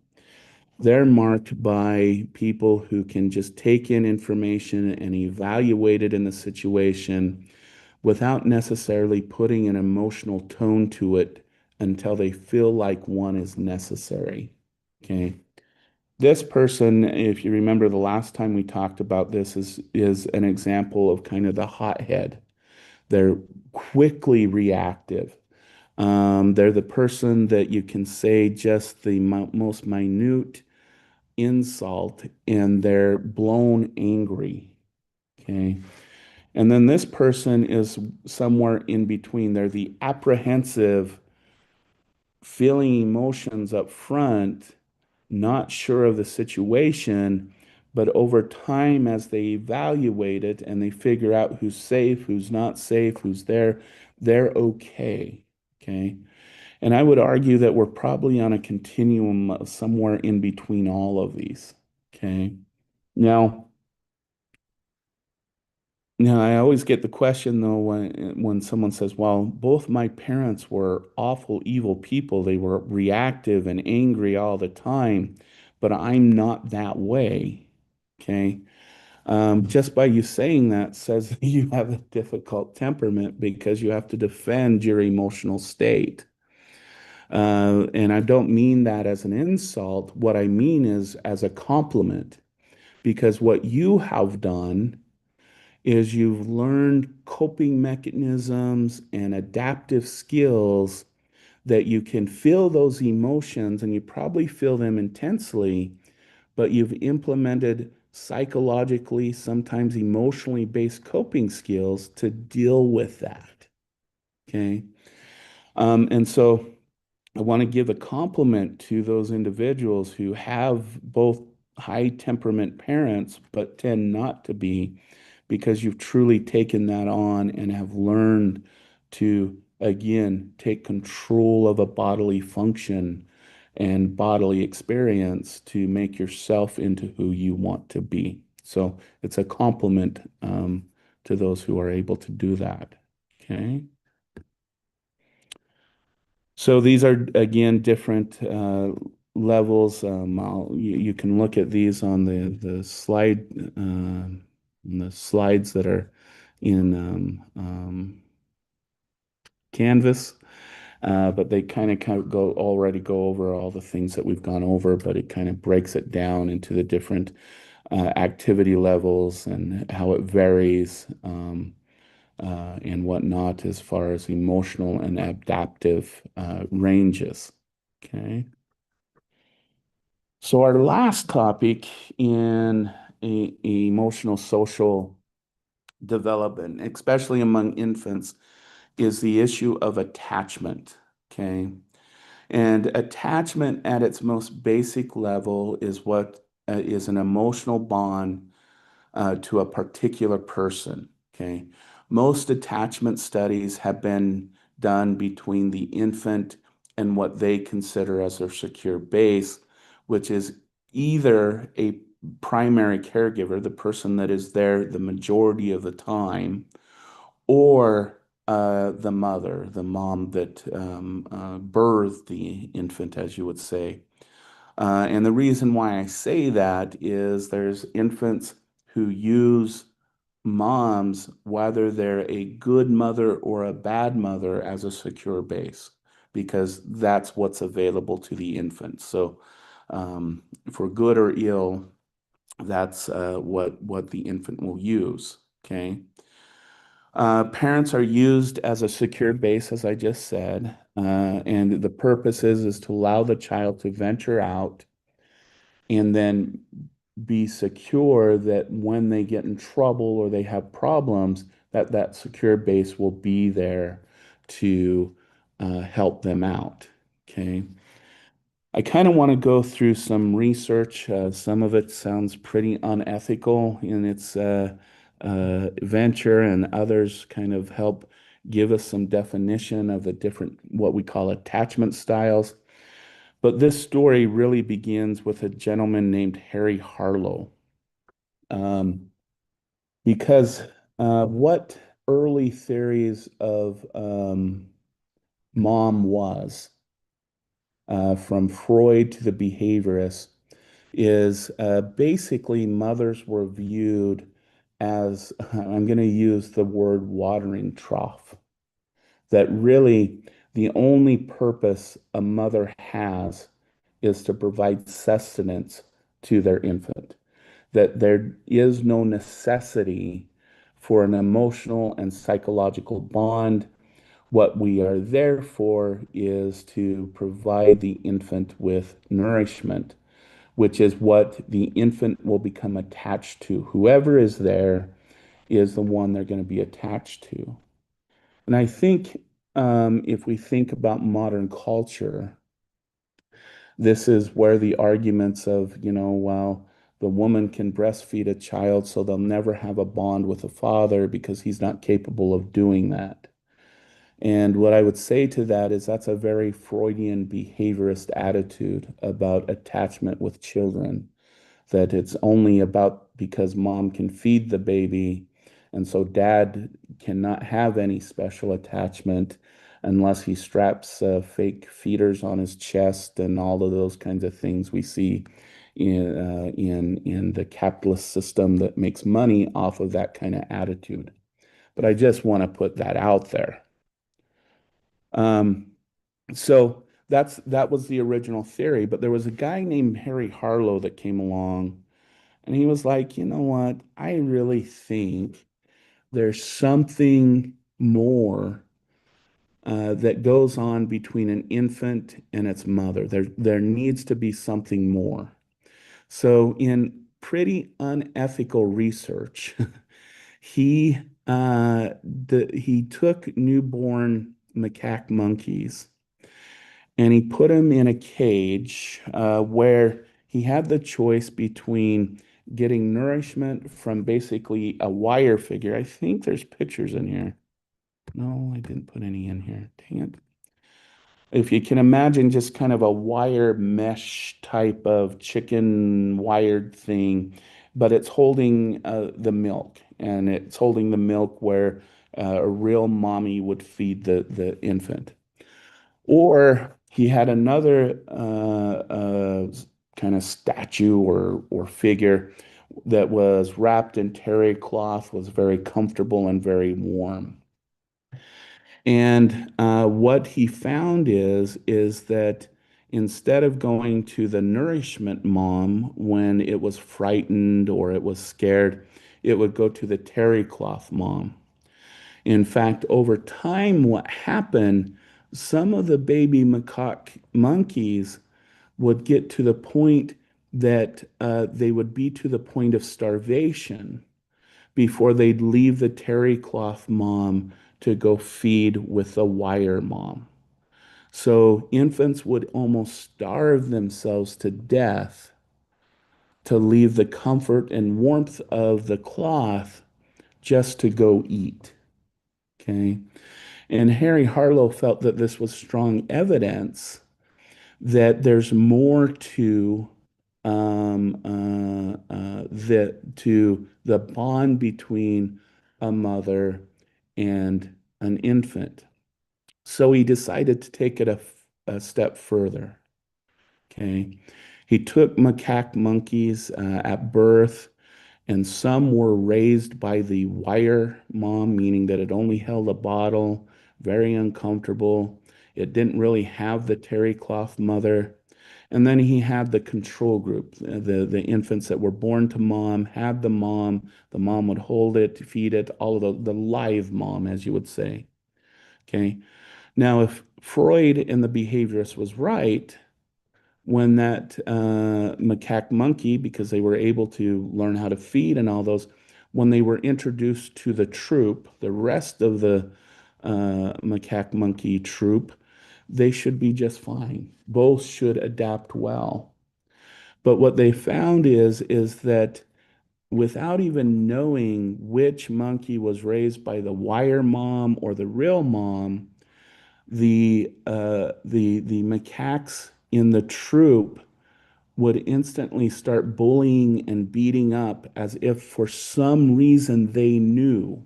Speaker 1: they're marked by people who can just take in information and evaluate it in the situation without necessarily putting an emotional tone to it until they feel like one is necessary. Okay. This person, if you remember the last time we talked about this, is an example of kind of the hothead. They're quickly reactive. They're the person that you can say just the most minute insult and they're blown angry. Okay. And then this person is somewhere in between. They're the apprehensive, feeling emotions up front, not sure of the situation, but over time, as they evaluate it and they figure out who's safe, who's not safe, who's there, they're okay. Okay. And I would argue that we're probably on a continuum somewhere in between all of these. Okay. Now, I always get the question though when someone says, "Well, both my parents were awful, evil people. They were reactive and angry all the time, but I'm not that way." Okay. Just by you saying that says that you have a difficult temperament because you have to defend your emotional state. And I don't mean that as an insult. What I mean is as a compliment, because what you have done is you've learned coping mechanisms and adaptive skills that you can feel those emotions and you probably feel them intensely, but you've implemented psychologically, sometimes emotionally based coping skills to deal with that. Okay. And so I want to give a compliment to those individuals who have both high temperament parents, but tend not to be, because you've truly taken that on and have learned to, again, take control of a bodily function and bodily experience to make yourself into who you want to be. So it's a compliment to those who are able to do that. Okay. So these are again different levels. You can look at these on the slides that are in Canvas, but they kind of go already go over all the things that we've gone over, but it kind of breaks it down into the different activity levels and how it varies. And whatnot as far as emotional and adaptive ranges. Okay. So our last topic in emotional social development, especially among infants, is the issue of attachment. Okay. And attachment at its most basic level is what is an emotional bond to a particular person. Okay. Most attachment studies have been done between the infant and what they consider as their secure base, which is either a primary caregiver, the person that is there the majority of the time, or the mother, the mom that birthed the infant, as you would say. And the reason why I say that is there's infants who use moms, whether they're a good mother or a bad mother, as a secure base, because that's what's available to the infant. So, for good or ill, that's what the infant will use. Okay. Parents are used as a secure base, as I just said, and the purpose is to allow the child to venture out and then be secure that when they get in trouble or they have problems, that that secure base will be there to help them out. Okay. I kind of want to go through some research. Some of it sounds pretty unethical in its venture, and others kind of help give us some definition of the different, what we call attachment styles. But this story really begins with a gentleman named Harry Harlow. Um, because what early theories of mom was, from Freud to the behaviorists, is basically mothers were viewed as, I'm going to use the word watering trough, that really the only purpose a mother has is to provide sustenance to their infant, that there is no necessity for an emotional and psychological bond. What we are there for is to provide the infant with nourishment, which is what the infant will become attached to. Whoever is there is the one they're going to be attached to. And I think if we think about modern culture, this is where the arguments of, well, the woman can breastfeed a child, so they'll never have a bond with a father because he's not capable of doing that. And what I would say to that is that's a very Freudian behaviorist attitude about attachment with children, that it's only about because mom can feed the baby, and so dad cannot have any special attachment unless he straps fake feeders on his chest and all of those kinds of things we see in the capitalist system that makes money off of that kind of attitude. But I just want to put that out there. Um, so that was the original theory. But there was a guy named Harry Harlow that came along, and he was like, you know what? I really think there's something more that goes on between an infant and its mother. There needs to be something more. So, in pretty unethical research, he he took newborn macaque monkeys and he put them in a cage where he had the choice between getting nourishment from basically a wire figure. I think there's pictures in here. No, I didn't put any in here. Dang it. If you can imagine just kind of a wire mesh type of chicken wired thing, but it's holding the milk, and it's holding the milk where a real mommy would feed the infant. Or he had another kind of statue or figure that was wrapped in terry cloth, was very comfortable and very warm. And what he found is that instead of going to the nourishment mom when it was frightened or it was scared, it would go to the terry cloth mom. In fact, over time, what happened, some of the baby macaque monkeys would get to the point that they would be to the point of starvation before they'd leave the terry cloth mom to go feed with the wire mom. So infants would almost starve themselves to death to leave the comfort and warmth of the cloth just to go eat. Okay. And Harry Harlow felt that this was strong evidence that there's more to the bond between a mother and an infant. So he decided to take it a step further. Okay. He took macaque monkeys at birth, and some were raised by the wire mom, meaning that it only held a bottle, very uncomfortable. It didn't really have the terry cloth mother. And then he had the control group, the infants that were born to mom, had the mom would hold it, feed it, all of the live mom, as you would say. Okay. Now, if Freud and the behaviorist was right, when that macaque monkey, because they were able to learn how to feed and all those, when they were introduced to the troop, the rest of the macaque monkey troop, they should be just fine. Both should adapt well. But what they found is that without even knowing which monkey was raised by the wire mom or the real mom, the macaques in the troop would instantly start bullying and beating up as if for some reason they knew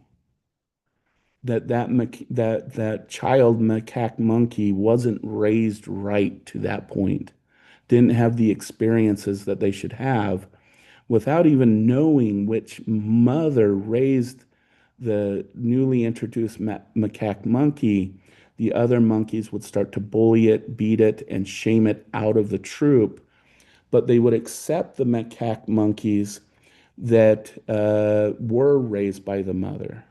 Speaker 1: that child macaque monkey wasn't raised right to that point, didn't have the experiences that they should have, without even knowing which mother raised the newly introduced macaque monkey. The other monkeys would start to bully it, beat it, and shame it out of the troop, but they would accept the macaque monkeys that were raised by the mother.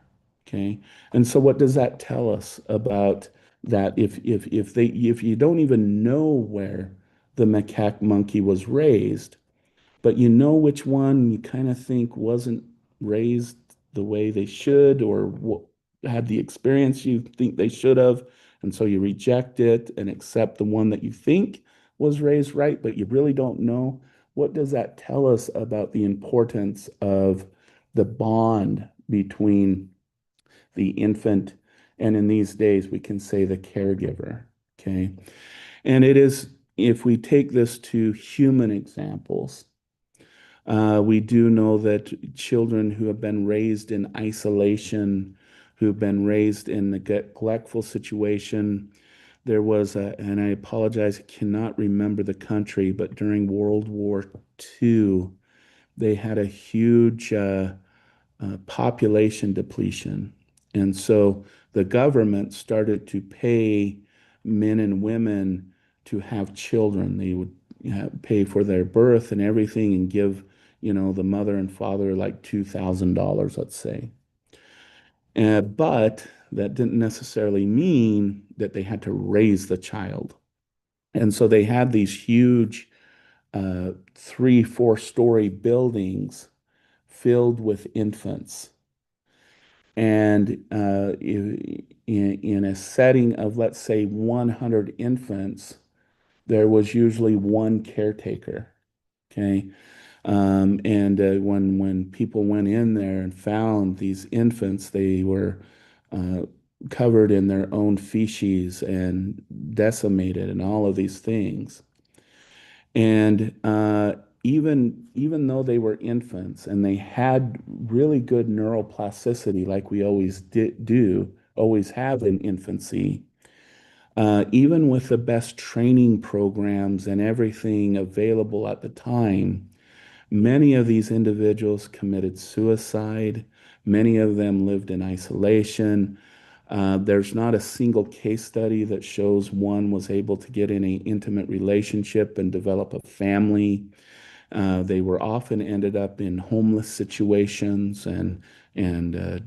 Speaker 1: Okay. And so what does that tell us about that? If you don't even know where the macaque monkey was raised, but you know which one you kind of think wasn't raised the way they should or had the experience you think they should have, and so you reject it and accept the one that you think was raised right, but you really don't know. What does that tell us about the importance of the bond between the infant and, in these days, we can say the caregiver? Okay. And it is, if we take this to human examples, we do know that children who have been raised in isolation, who've been raised in neglectful situation, there was and I apologize, I cannot remember the country, but during World War II, they had a huge population depletion. And so the government started to pay men and women to have children. They would pay for their birth and everything and give, the mother and father like $2,000, let's say. But that didn't necessarily mean that they had to raise the child. And so they had these huge 3, 4 story buildings filled with infants. And in a setting of, let's say, 100 infants, there was usually one caretaker. Okay. And when people went in there and found these infants, they were uh, covered in their own feces and decimated and all of these things. And even though they were infants and they had really good neuroplasticity, like we always always have in infancy, even with the best training programs and everything available at the time, many of these individuals committed suicide. Many of them lived in isolation. There's not a single case study that shows one was able to get in an intimate relationship and develop a family. They were often ended up in homeless situations and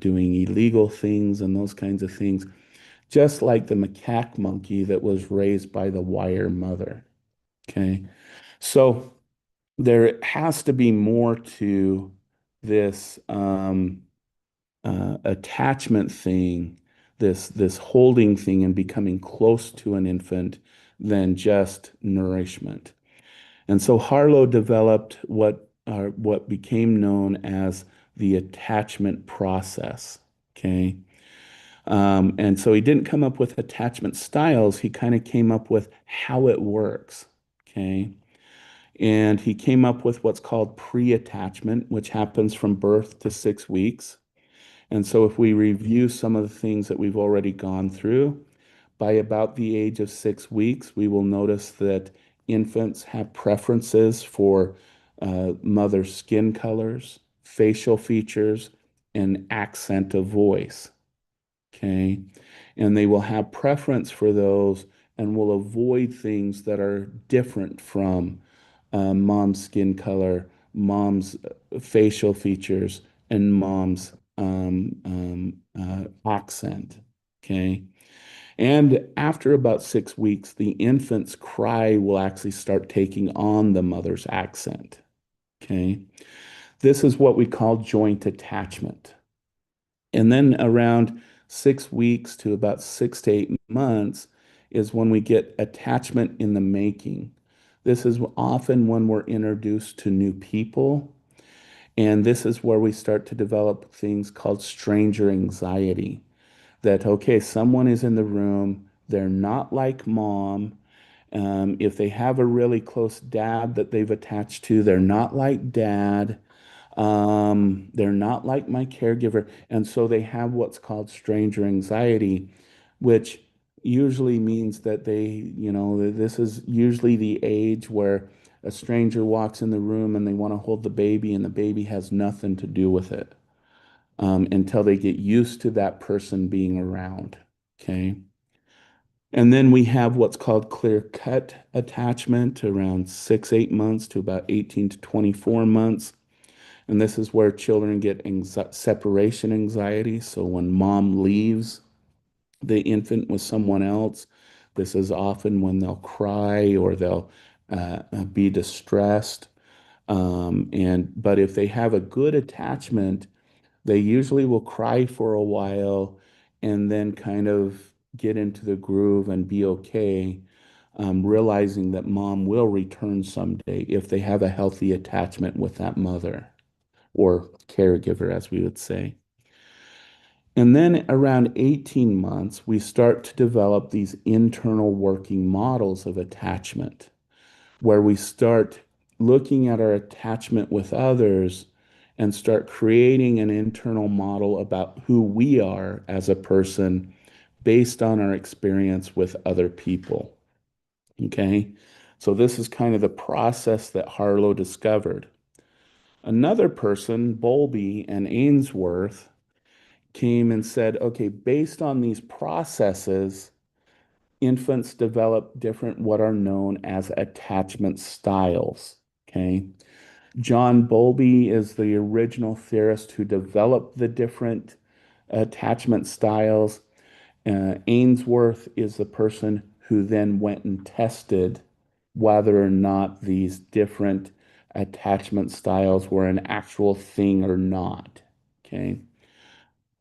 Speaker 1: doing illegal things and those kinds of things, just like the macaque monkey that was raised by the wire mother. Okay, so there has to be more to this attachment thing, this holding thing and becoming close to an infant than just nourishment. And so Harlow developed what became known as the attachment process. Okay. And so he didn't come up with attachment styles. He kind of came up with how it works. Okay. And he came up with what's called pre-attachment, which happens from birth to 6 weeks. And so if we review some of the things that we've already gone through, by about the age of 6 weeks, we will notice that infants have preferences for mother skin colors, facial features, and accent of voice. Okay. And they will have preference for those and will avoid things that are different from mom's skin color, mom's facial features, and mom's accent. Okay. And after about 6 weeks, the infant's cry will actually start taking on the mother's accent. Okay. This is what we call joint attachment. And then around 6 weeks to about 6 to 8 months is when we get attachment in the making. This is often when we're introduced to new people. And this is where we start to develop things called stranger anxiety. That, okay, someone is in the room, they're not like mom. If they have a really close dad that they've attached to, they're not like dad. They're not like my caregiver. And so they have what's called stranger anxiety, which usually means that this is usually the age where a stranger walks in the room and they want to hold the baby, and the baby has nothing to do with it until they get used to that person being around. Okay. And then we have what's called clear cut attachment around 6, 8 months to about 18 to 24 months. And this is where children get separation anxiety. So when mom leaves the infant with someone else, this is often when they'll cry or they'll be distressed. But if they have a good attachment, they usually will cry for a while and then kind of get into the groove and be okay, realizing that mom will return someday if they have a healthy attachment with that mother or caregiver, as we would say. And then around 18 months, we start to develop these internal working models of attachment, where we start looking at our attachment with others and start creating an internal model about who we are as a person based on our experience with other people. Okay. So this is kind of the process that Harlow discovered. Another person, Bowlby and Ainsworth, came and said, okay, based on these processes, infants develop different what are known as attachment styles. Okay. John Bowlby is the original theorist who developed the different attachment styles. Ainsworth is the person who then went and tested whether or not these different attachment styles were an actual thing or not. Okay.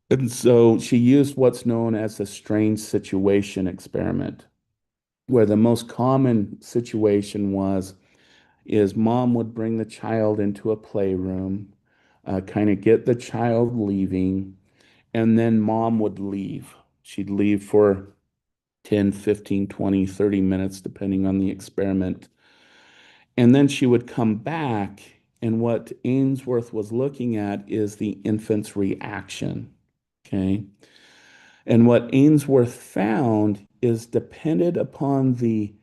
Speaker 1: And so she used what's known as the strange situation experiment, where the most common situation was is mom would bring the child into a playroom, kind of get the child leaving, and then mom would leave. She'd leave for 10, 15, 20, 30 minutes, depending on the experiment. And then she would come back. And what Ainsworth was looking at is the infant's reaction. Okay. And what Ainsworth found is depended upon the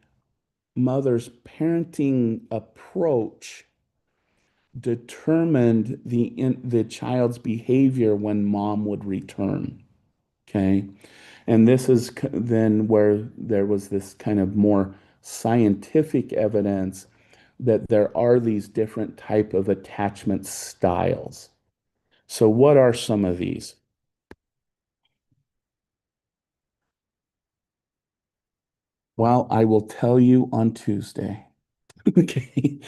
Speaker 1: mother's parenting approach determined the child's behavior when mom would return. Okay. And this is then where there was this kind of more scientific evidence that there are these different type of attachment styles. So what are some of these? Well, I will tell you on Tuesday. Okay.